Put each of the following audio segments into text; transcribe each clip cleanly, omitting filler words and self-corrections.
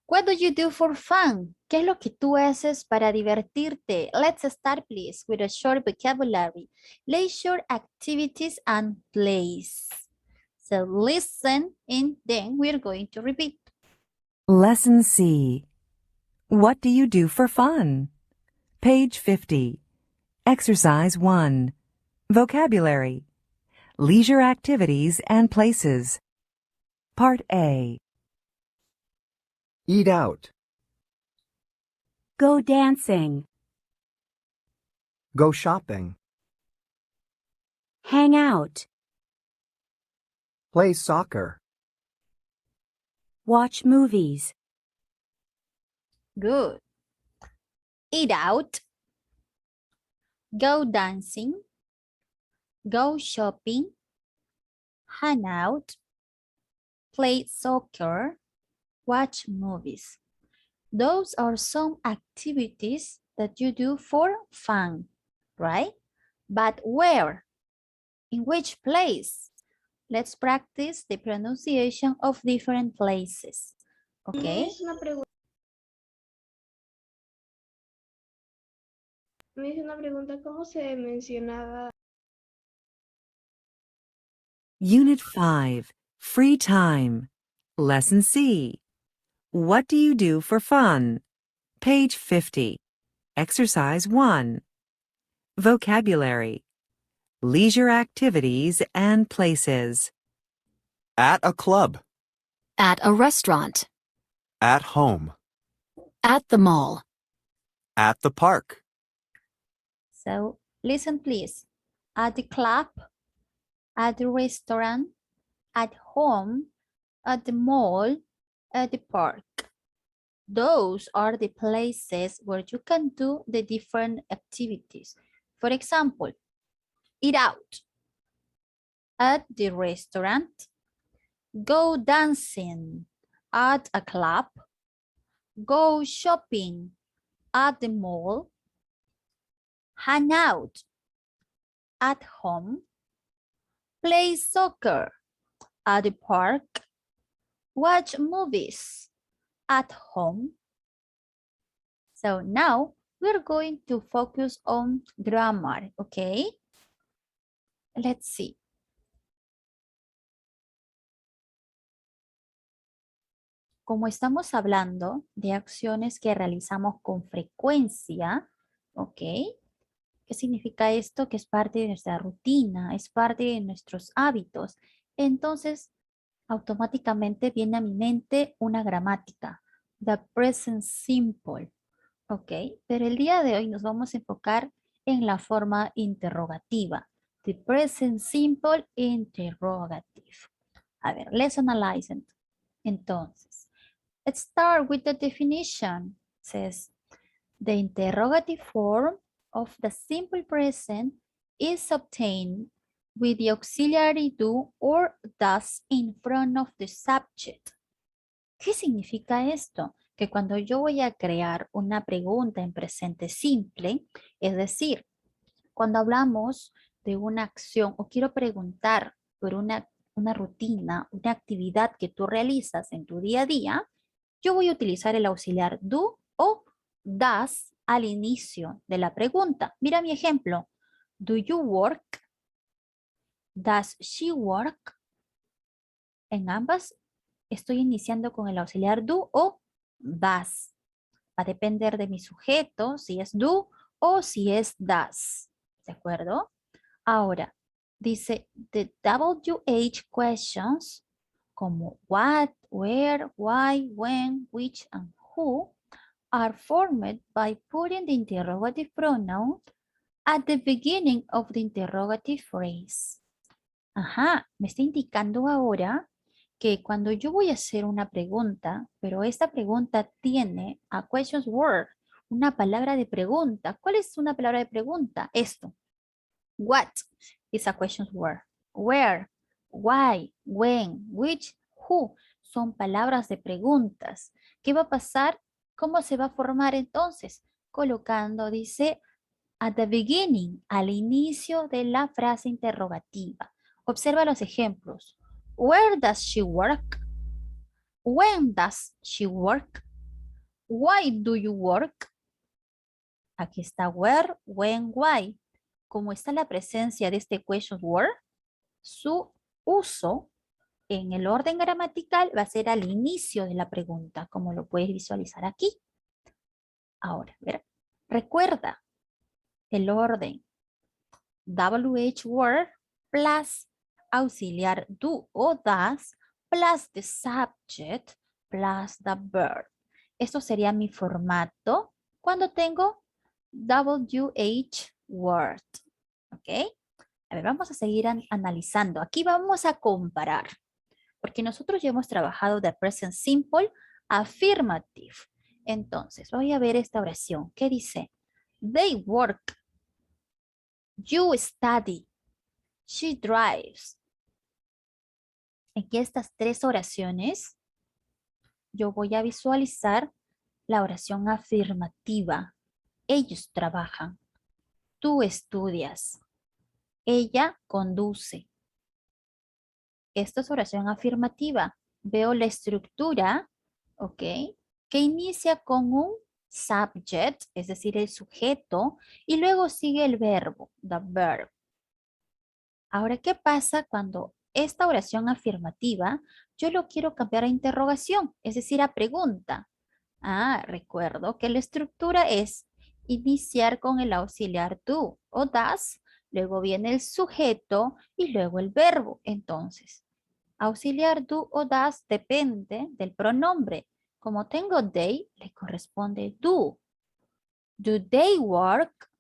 What do you do for fun? ¿Qué es lo que tú haces para divertirte? Let's start, please, with a short vocabulary. Leisure activities and plays. So listen, and then we're going to repeat. Lesson C. What do you do for fun? Page 50. Exercise 1. Vocabulary. Leisure activities and places. Part A. Eat out. Go dancing. Go shopping. Hang out. Play soccer. Watch movies. Good. Eat out. Go dancing. Go shopping. Hang out. Play soccer. Watch movies. Those are some activities that you do for fun, right? But where? In which place? Let's practice the pronunciation of different places. Okay? Me hizo una pregunta, ¿cómo se mencionaba? Unit 5. Free time. Lesson C. What do you do for fun? Page 50. Exercise 1. Vocabulary. Leisure activities and places. At a club. At a restaurant. At home. At the mall. At the park. So listen, please. At the club, at the restaurant, at home, at the mall, at the park. Those are the places where you can do the different activities. For example, eat out at the restaurant, go dancing at a club, go shopping at the mall, hang out at home, play soccer at the park, watch movies at home. So now we're going to focus on grammar, okay? Let's see. Como estamos hablando de acciones que realizamos con frecuencia, ¿ok? ¿Qué significa esto? Que es parte de nuestra rutina, es parte de nuestros hábitos. Entonces, automáticamente viene a mi mente una gramática, the present simple, ¿ok? Pero el día de hoy nos vamos a enfocar en la forma interrogativa, the present simple interrogative. A ver, let's analyze it. Entonces, let's start with the definition. It says, the interrogative form of the simple present is obtained with the auxiliary do or does in front of the subject. ¿Qué significa esto? Que cuando yo voy a crear una pregunta en presente simple, es decir, cuando hablamos de una acción o quiero preguntar por una rutina, una actividad que tú realizas en tu día a día, yo voy a utilizar el auxiliar do o does al inicio de la pregunta. Mira mi ejemplo. Do you work? Does she work? En ambas estoy iniciando con el auxiliar do o does. Va a depender de mi sujeto, si es do o si es does. ¿De acuerdo? Ahora, dice the WH questions como what, where, why, when, which, and who are formed by putting the interrogative pronoun at the beginning of the interrogative phrase. Ajá, me está indicando ahora que cuando yo voy a hacer una pregunta, pero esta pregunta tiene a questions word, una palabra de pregunta. ¿Cuál es una palabra de pregunta? Esto. What is a question word? Where, why, when, which, who son palabras de preguntas. ¿Qué va a pasar? ¿Cómo se va a formar entonces? Colocando, dice, at the beginning, al inicio de la frase interrogativa. Observa los ejemplos. Where does she work? When does she work? Why do you work? Aquí está where, when, why. Como está la presencia de este question word, su uso en el orden gramatical va a ser al inicio de la pregunta, como lo puedes visualizar aquí. Ahora, ver, recuerda el orden WH word plus auxiliar do o does plus the subject plus the verb. Esto sería mi formato cuando tengo WH word. ¿Ok? A ver, vamos a seguir analizando. Aquí vamos a comparar. Porque nosotros ya hemos trabajado de present simple affirmative. Entonces, voy a ver esta oración. ¿Qué dice? They work. You study. She drives. En estas tres oraciones, yo voy a visualizar la oración afirmativa. Ellos trabajan. Tú estudias. Ella conduce. Esto es oración afirmativa. Veo la estructura, ¿ok? Que inicia con un subject, es decir, el sujeto, y luego sigue el verbo, the verb. Ahora, ¿qué pasa cuando esta oración afirmativa yo lo quiero cambiar a interrogación, es decir, a pregunta? Recuerdo que la estructura es iniciar con el auxiliar do o das, luego viene el sujeto y luego el verbo. Entonces, auxiliar do o das depende del pronombre. Como tengo they, le corresponde do. Do they work?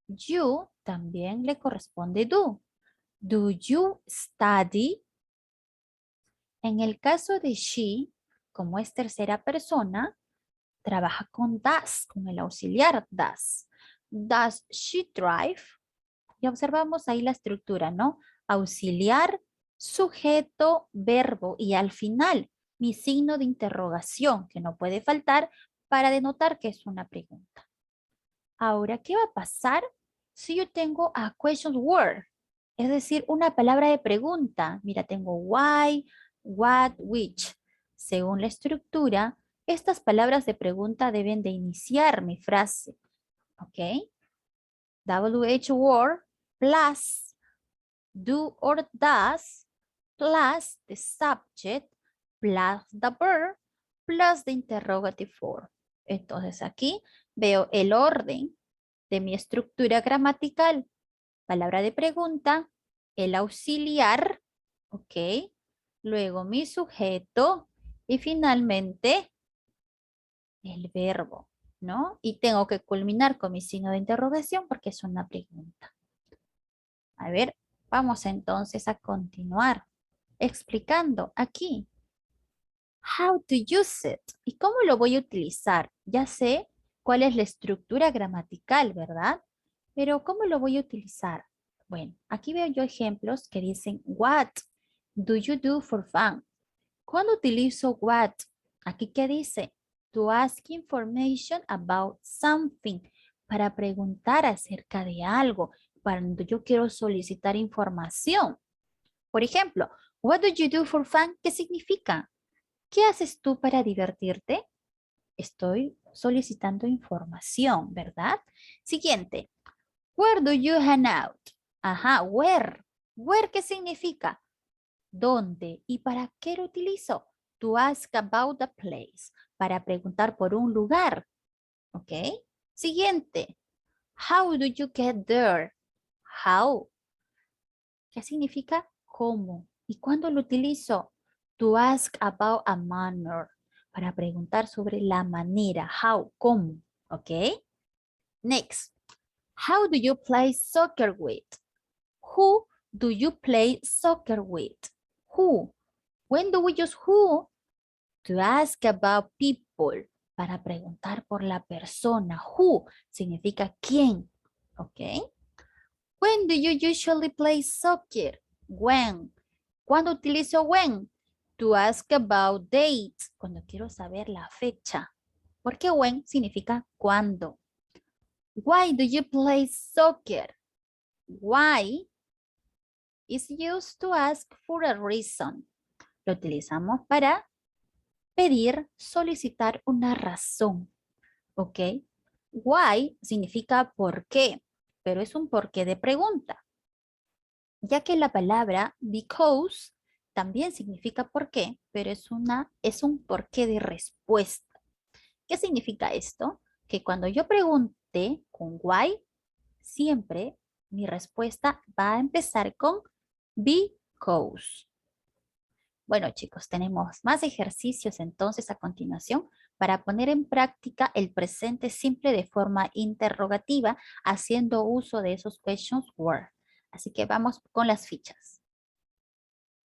You también le corresponde do. Do you study? En el caso de she, como es tercera persona, trabaja con does, con el auxiliar does. Does she drive? Y observamos ahí la estructura, ¿no? Auxiliar, sujeto, verbo y al final mi signo de interrogación que no puede faltar para denotar que es una pregunta. Ahora, ¿qué va a pasar si yo tengo a question word? Es decir, una palabra de pregunta. Mira, tengo why, what, which. Según la estructura, estas palabras de pregunta deben de iniciar mi frase. ¿Ok? WH word plus do or does plus the subject plus the verb plus the interrogative form. Entonces aquí veo el orden de mi estructura gramatical. Palabra de pregunta, el auxiliar, ¿ok? Luego mi sujeto y finalmente el verbo, ¿no? Y tengo que culminar con mi signo de interrogación porque es una pregunta. A ver, vamos entonces a continuar explicando aquí. How to use it. ¿Y cómo lo voy a utilizar? Ya sé cuál es la estructura gramatical, ¿verdad? Pero ¿cómo lo voy a utilizar? Bueno, aquí veo yo ejemplos que dicen, what do you do for fun? ¿Cuándo utilizo what? Aquí, ¿qué dice? To ask information about something. Para preguntar acerca de algo. Cuando yo quiero solicitar información. Por ejemplo, what do you do for fun? ¿Qué significa? ¿Qué haces tú para divertirte? Estoy solicitando información, ¿verdad? Siguiente. Where do you hang out? Ajá, where. Where, ¿qué significa? ¿Dónde? ¿Y para qué lo utilizo? To ask about the place. Para preguntar por un lugar. ¿Ok? Siguiente. How do you get there? How. ¿Qué significa? ¿Cómo? ¿Y cuándo lo utilizo? To ask about a manner. Para preguntar sobre la manera. How. ¿Cómo? ¿Ok? Next. How do you play soccer with? Who do you play soccer with? Who. When do we use who? To ask about people. Para preguntar por la persona. Who significa quién. ¿Ok? When do you usually play soccer? When. ¿Cuándo utilizo when? To ask about dates. Cuando quiero saber la fecha. Porque when significa cuándo. Why do you play soccer? Why is used to ask for a reason. Lo utilizamos para pedir, solicitar una razón. ¿Ok? Why significa por qué, pero es un por qué de pregunta. Ya que la palabra because también significa por qué, pero es un por qué de respuesta. ¿Qué significa esto? Que cuando yo pregunte con why, siempre mi respuesta va a empezar con because. Bueno, chicos, tenemos más ejercicios entonces a continuación para poner en práctica el presente simple de forma interrogativa haciendo uso de esos questions were. Así que vamos con las fichas.